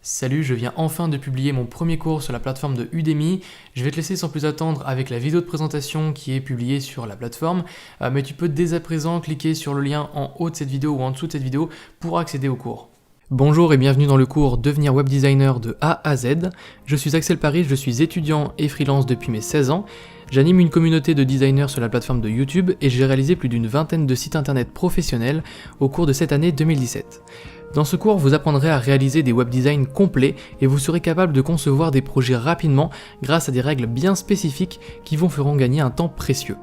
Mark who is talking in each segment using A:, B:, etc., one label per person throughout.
A: Salut, je viens enfin de publier mon premier cours sur la plateforme de Udemy. Je vais te laisser sans plus attendre avec la vidéo de présentation qui est publiée sur la plateforme, mais tu peux dès à présent cliquer sur le lien en haut de cette vidéo ou en dessous de cette vidéo pour accéder au cours. Bonjour et bienvenue dans le cours Devenir web designer de A à Z. Je suis Axel Paris, je suis étudiant et freelance depuis mes 16 ans. J'anime une communauté de designers sur la plateforme de YouTube et j'ai réalisé plus d'une vingtaine de sites internet professionnels au cours de cette année 2017. Dans ce cours, vous apprendrez à réaliser des web designs complets et vous serez capable de concevoir des projets rapidement grâce à des règles bien spécifiques qui vous feront gagner un temps précieux.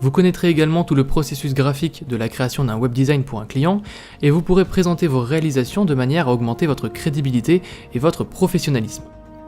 A: Vous connaîtrez également tout le processus graphique de la création d'un web design pour un client et vous pourrez présenter vos réalisations de manière à augmenter votre crédibilité et votre professionnalisme.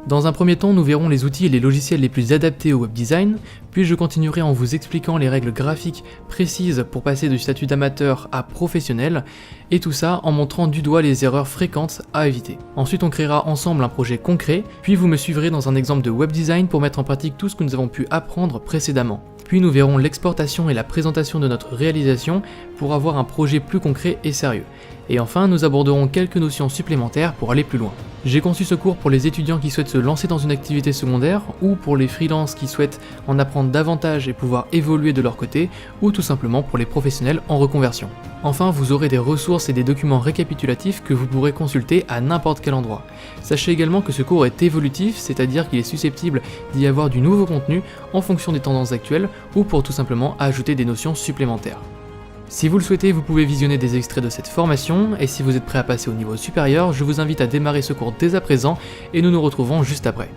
A: Dans un premier temps, nous verrons les outils et les logiciels les plus adaptés au web design, puis je continuerai en vous expliquant les règles graphiques précises pour passer du statut d'amateur à professionnel, et tout ça en montrant du doigt les erreurs fréquentes à éviter. Ensuite, on créera ensemble un projet concret, puis vous me suivrez dans un exemple de web design pour mettre en pratique tout ce que nous avons pu apprendre précédemment. Puis nous verrons l'exportation et la présentation de notre réalisation pour avoir un projet plus concret et sérieux. Et enfin, nous aborderons quelques notions supplémentaires pour aller plus loin. J'ai conçu ce cours pour les étudiants qui souhaitent se lancer dans une activité secondaire, ou pour les freelances qui souhaitent en apprendre davantage et pouvoir évoluer de leur côté, ou tout simplement pour les professionnels en reconversion. Enfin, vous aurez des ressources et des documents récapitulatifs que vous pourrez consulter à n'importe quel endroit. Sachez également que ce cours est évolutif, c'est-à-dire qu'il est susceptible d'y avoir du nouveau contenu en fonction des tendances actuelles, ou pour tout simplement ajouter des notions supplémentaires. Si vous le souhaitez, vous pouvez visionner des extraits de cette formation, et si vous êtes prêt à passer au niveau supérieur, je vous invite à démarrer ce cours dès à présent, et nous nous retrouvons juste après.